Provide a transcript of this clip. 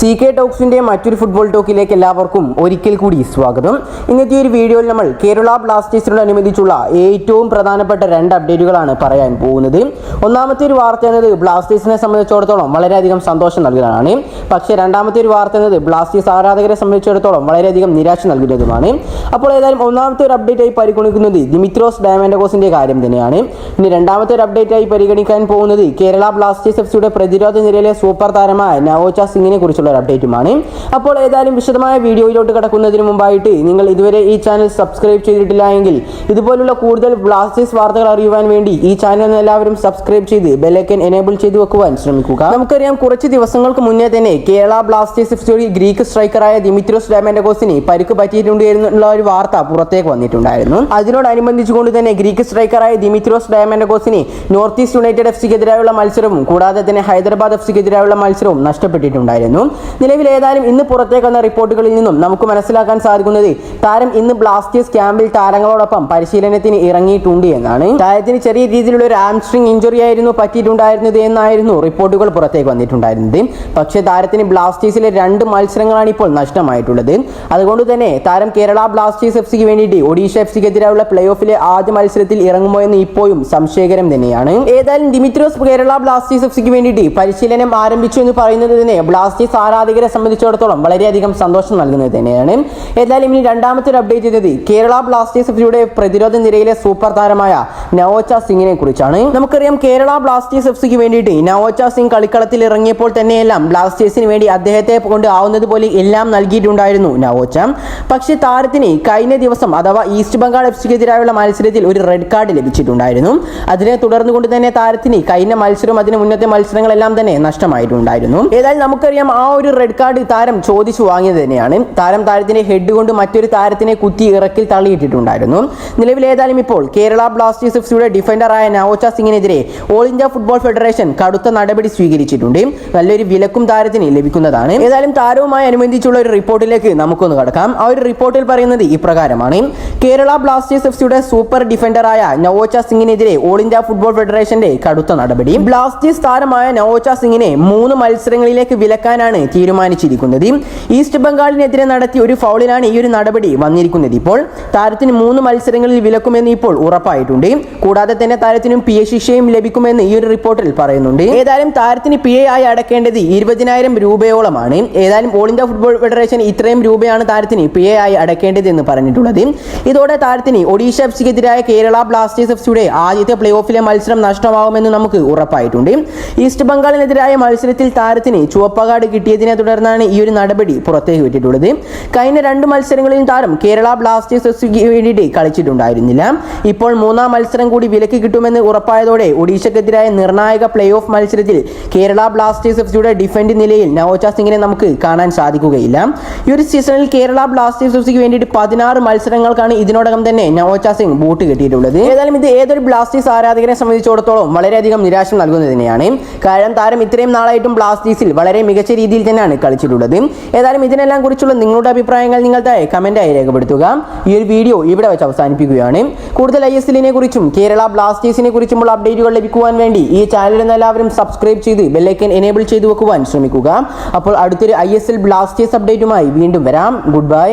CK ടോക്സിന്റെ മറ്റൊരു football ടോക്കിലേക്ക് എല്ലാവർക്കും ഒരിക്കൽ കൂടി സ്വാഗതം. ഇന്നത്തെ ഒരു വീഡിയോയിൽ നമ്മൾ കേരള ബ്ലാസ്റ്റേഴ്സിനോടനുബന്ധിച്ചുള്ള ഏറ്റവും പ്രധാനപ്പെട്ട രണ്ട് അപ്ഡേറ്റുകളാണ് പറയാൻ പോകുന്നത്. ഒന്നാമത്തെ ഒരു വാർത്ത എന്നത് ബ്ലാസ്റ്റേഴ്സിനെ സംബന്ധിച്ചിടത്തോളം വളരെയധികം സന്തോഷം നൽകുന്നതാണ്. പക്ഷേ രണ്ടാമത്തെ ഒരു വാർത്ത എന്നത് ബ്ലാസ്റ്റേഴ്സ് ആരാധകരെ സംബന്ധിച്ചിടത്തോളം വളരെയധികം നിരാശ നൽകുന്നതുമാണ്. അപ്പോൾ ഏതായാലും ഒന്നാമത്തെ ഒരു അപ്ഡേറ്റ് ആയി പരിഗണിക്കുന്നത് ദിമിത്രോസ് ഡയമൻഡോസിന്റെ കാര്യം തന്നെയാണ്. ഇനി രണ്ടാമത്തെ ഒരു അപ്ഡേറ്റ് ആയി പരിഗണിക്കാൻ പോകുന്നത് കേരള ബ്ലാസ്റ്റേഴ്സ് എഫ്സിയുടെ പ്രതിരോധ നിരയിലെ സൂപ്പർ താരമായ നവോച്ച സിംഗിനെ കുറിച്ചുള്ള അപ്ഡേറ്റുമാണ്. അപ്പോൾ ഏതായാലും വിശദമായ വീഡിയോയിലോട്ട് കടക്കുന്നതിന് മുമ്പായിട്ട് നിങ്ങൾ ഇതുവരെ ഈ ചാനൽ സബ്സ്ക്രൈബ് ചെയ്തിട്ടില്ല എങ്കിൽ ഇതുപോലുള്ള കൂടുതൽ ബ്ലാസ്റ്റേഴ്സ് വാർത്തകൾ അറിയുവാൻ വേണ്ടി ഈ ചാനൽ എല്ലാവരും സബ്സ്ക്രൈബ് ചെയ്ത് ബെല്ലൈക്കൻ എനേബിൾ ചെയ്ത് വെക്കുവാൻ ശ്രമിക്കുക. നമുക്കറിയാം, കുറച്ച് ദിവസങ്ങൾക്ക് മുന്നേ തന്നെ കേരള ബ്ലാസ്റ്റേഴ്സ് എഫ്സിയുടെ ഗ്രീക്ക് സ്ട്രൈക്കറായ ദിമിത്രോസ് ഡയമൻഡോസിന് പരിക്ക് പറ്റിയിട്ടുണ്ട് എന്നുള്ള ഒരു വാർത്ത പുറത്തേക്ക് വന്നിട്ടുണ്ടായിരുന്നു. അതിനോടനുബന്ധിച്ചുകൊണ്ട് തന്നെ ഗ്രീക്ക് സ്ട്രൈക്കറായ ദിമിത്രോസ് ഡയമൻഡോസിന് നോർത്ത് ഈസ്റ്റ് യുണൈറ്റഡ് എഫ്സിക്കെതിരായുള്ള മത്സരവും കൂടാതെ തന്നെ ഹൈദരാബാദ് എഫ്സിക്കെതിരായുള്ള മത്സരവും നഷ്ടപ്പെട്ടിട്ടുണ്ടായിരുന്നു. നിലവിൽ ഏതായാലും ഇന്ന് പുറത്തേക്ക് വന്ന റിപ്പോർട്ടുകളിൽ നിന്നും നമുക്ക് മനസ്സിലാക്കാൻ സാധിക്കുന്നത് താരം ഇന്ന് ബ്ലാസ്റ്റേഴ്സ് ക്യാമ്പിൽ താരങ്ങളോടൊപ്പം പരിശീലനത്തിന് ഇറങ്ങിയിട്ടുണ്ട് എന്നാണ്. താരത്തിന് ചെറിയ രീതിയിലുള്ള ഒരു ആംസ്ട്രിംഗ് ഇഞ്ചുറി ആയിരുന്നു പറ്റിയിട്ടുണ്ടായിരുന്നത് എന്നായിരുന്നു റിപ്പോർട്ടുകൾ പുറത്തേക്ക് വന്നിട്ടുണ്ടായിരുന്നത്. പക്ഷേ താരത്തിന് ബ്ലാസ്റ്റേഴ്സിലെ 2 മത്സരങ്ങളാണ് ഇപ്പോൾ നഷ്ടമായിട്ടുള്ളത്. അതുകൊണ്ട് തന്നെ താരം കേരള ബ്ലാസ്റ്റേഴ്സ് എഫ്സിക്ക് വേണ്ടിയിട്ട് ഒഡീഷ എഫ്സിക്കെതിരായുള്ള പ്ലേ ഓഫിലെ ആദ്യ മത്സരത്തിൽ ഇറങ്ങുമോ എന്ന് ഇപ്പോഴും സംശയകരം തന്നെയാണ്. ഏതായാലും ദിമിത്രോസ് കേരള ബ്ലാസ്റ്റേഴ്സ് എഫ്സിക്ക് വേണ്ടിയിട്ട് പരിശീലനം ആരംഭിച്ചു എന്ന് പറയുന്നത് തന്നെ ബ്ലാസ്റ്റേഴ്സ് ആരാധകരെ സംബന്ധിച്ചിടത്തോളം വളരെയധികം സന്തോഷം നൽകുന്നത് തന്നെയാണ്. ഏതായാലും ഇനി രണ്ടാമത്തെ ഒരു അപ്ഡേറ്റ് ചെയ്തത് കേരള ബ്ലാസ്റ്റേഴ്സ് എഫ്സിയുടെ പ്രതിരോധ നിരയിലെ സൂപ്പർ താരമായ നവോച്ച സിംഗിനെ കുറിച്ചാണ്. നമുക്കറിയാം, കേരള ബ്ലാസ്റ്റേഴ്സ് എഫ്സിക്ക് വേണ്ടിയിട്ട് നവോച്ച സിംഗ് കളിക്കളത്തിൽ ഇറങ്ങിയപ്പോൾ തന്നെയെല്ലാം ബ്ലാസ്റ്റേഴ്സിന് വേണ്ടി അദ്ദേഹത്തെ കൊണ്ട് ആവുന്നത് പോലെ എല്ലാം നൽകിയിട്ടുണ്ടായിരുന്നു നവോച്ച. പക്ഷേ താരത്തിന് കഴിഞ്ഞ ദിവസം അഥവാ ഈസ്റ്റ് ബംഗാൾ എഫ്സിക്കെതിരായുള്ള മത്സരത്തിൽ ഒരു റെഡ് കാർഡ് ലഭിച്ചിട്ടുണ്ടായിരുന്നു. അതിനെ തുടർന്നുകൊണ്ട് തന്നെ താരത്തിന് കഴിഞ്ഞ മത്സരവും അതിന് മുന്നത്തെ മത്സരങ്ങളെല്ലാം തന്നെ നഷ്ടമായിട്ടുണ്ടായിരുന്നു. ഏതായാലും നമുക്കറിയാം, ആ ഒരു റെഡ് കാർഡ് താരം ചോദിച്ചു വാങ്ങിയത് തന്നെയാണ്. താരത്തിന്റെ ഹെഡ് കൊണ്ട് മറ്റൊരു താരത്തിനെ കുത്തി ഇറക്കിൽ തള്ളിയിട്ടിട്ടുണ്ടായിരുന്നു. നിലവിൽ ഏതായാലും ഇപ്പോൾ കേരള ബ്ലാസ്റ്റേഴ്സ് എഫ്സിയുടെ ഡിഫൻഡറായ നവോച്ച സിംഗിനെതിരെ ഓൾ ഇന്ത്യ ഫുട്ബോൾ ഫെഡറേഷൻ കടുത്ത നടപടി സ്വീകരിച്ചിട്ടുണ്ട്. നല്ലൊരു വിലക്കും താരത്തിന് ലഭിക്കുന്നതാണ്. ഏതായാലും താരവുമായി അനുബന്ധിച്ചുള്ള ഒരു റിപ്പോർട്ടിലേക്ക് നമുക്കൊന്ന് കടക്കാം. ആ ഒരു റിപ്പോർട്ടിൽ പറയുന്നത് ഇപ്രകാരമാണ്: കേരള ബ്ലാസ്റ്റേഴ്സ് എഫ്സിയുടെ സൂപ്പർ ഡിഫൻഡറായ നവോച്ച സിംഗിനെതിരെ ഓൾ ഇന്ത്യ ഫുട്ബോൾ ഫെഡറേഷന്റെ കടുത്ത നടപടി. ബ്ലാസ്റ്റേഴ്സ് താരമായ നവോച്ച സിംഗിനെ 3 മത്സരങ്ങളിലേക്ക് വിലക്കാനാണ് തീരുമാനിച്ചിരിക്കുന്നത്. ഈസ്റ്റ് ബംഗാളിനെതിരെ നടത്തിയ ഒരു ഫൗളിലാണ് ഈ ഒരു നടപടി വന്നിരിക്കുന്നത്. ഇപ്പോൾ താരത്തിന് 3 മത്സരങ്ങളിൽ വിലക്കുമെന്ന് ഇപ്പോൾ ഉറപ്പായിട്ടുണ്ട്. കൂടാതെ തന്നെ താരത്തിനും PA ശിക്ഷയും ലഭിക്കുമെന്ന് ഈ ഒരു റിപ്പോർട്ടിൽ പറയുന്നുണ്ട്. ഏതായാലും താരത്തിന് PA ആയി അടക്കേണ്ടത് 20,000 രൂപയോളമാണ്. ഏതായാലും ഓൾ ഇന്ത്യ ഫുട്ബോൾ ഫെഡറേഷൻ ഇത്രയും രൂപയാണ് താരത്തിന് PA ആയി അടക്കേണ്ടത് എന്ന് പറഞ്ഞിട്ടുള്ളത്. ഇതോടെ താരത്തിന് ഒഡീഷ എഫ്സിക്കെതിരായ കേരള ബ്ലാസ്റ്റേഴ്സ് എഫ്സിയുടെ ആദ്യത്തെ പ്ലേ ഓഫിലെ മത്സരം നഷ്ടമാകുമെന്ന് നമുക്ക് ഉറപ്പായിട്ടുണ്ട്. ഈസ്റ്റ് ബംഗാളിനെതിരായ മത്സരത്തിൽ താരത്തിന് ചുവപ്പ് കാർഡ് കിട്ടിയതിനെ തുടർന്നാണ് ഈ ഒരു നടപടി പുറത്തേക്ക് വിട്ടിട്ടുള്ളത്. കഴിഞ്ഞ 2 മത്സരങ്ങളിലും താരം കേരള ബ്ലാസ്റ്റേഴ്സ് എഫ്സിക്ക് വേണ്ടിയിട്ട് കളിച്ചിട്ടുണ്ടായിരുന്നില്ല. ഇപ്പോൾ 3-ാം മത്സരം കൂടി വിലക്ക് കിട്ടുമെന്ന് ഉറപ്പായതോടെ ഒഡീഷക്കെതിരായ നിർണായക പ്ലേ ഓഫ് മത്സരത്തിൽ കേരള ബ്ലാസ്റ്റേഴ്സ് എഫ്സിയുടെ ഡിഫൻഡ് നിലയിൽ നവോച്ച സിംഗിനെ നമുക്ക് കാണാൻ സാധിക്കുകയില്ല. ഈ ഒരു സീസണിൽ കേരള ബ്ലാസ്റ്റേഴ്സ് എഫ്സിക്ക് വേണ്ടിയിട്ട് 16 മത്സരങ്ങൾക്കാണ് ഇതിനോടകം തന്നെ നവോച്ച സിംഗ് ബൂട്ട് കിട്ടിയിട്ടുള്ളത്. ഏതായാലും ഇത് ഏതൊരു ബ്ലാസ്റ്റേഴ്സ് ആരാധകരെ സംബന്ധിച്ചിടത്തോളം വളരെയധികം നിരാശ നൽകുന്നത് തന്നെയാണ്. കാരണം താരം ഇത്രയും നാളായിട്ടും ബ്ലാസ്റ്റേഴ്സിൽ വളരെ മികച്ച രീതിയിൽ തന്നെയാണ് കളിച്ചിട്ടുള്ളത്. ഏതായാലും ഇതിനെല്ലാം കുറിച്ചുള്ള നിങ്ങളുടെ അഭിപ്രായങ്ങൾ നിങ്ങൾ താഴെ കമന്റായി രേഖപ്പെടുത്തുക. ഈ ഒരു വീഡിയോ ഇവിടെ വെച്ച് അവസാനിപ്പിക്കുകയാണ്. കൂടുതൽ ISL കുറിച്ചും കേരള ബ്ലാസ്റ്റേഴ്സിനെ കുറിച്ചുമുള്ള അപ്ഡേറ്റുകൾ ലഭിക്കുവാൻ വേണ്ടി ഈ ചാനലിൽ എല്ലാവരും സബ്സ്ക്രൈബ് ചെയ്ത് ബെല്ലൈക്കൻ എനേബിൾ ചെയ്ത് വെക്കുവാൻ ശ്രമിക്കുക. അപ്പോൾ അടുത്തൊരു ISL ബ്ലാസ്റ്റേഴ്സ് അപ്ഡേറ്റുമായി വീണ്ടും വരാം. Good bye.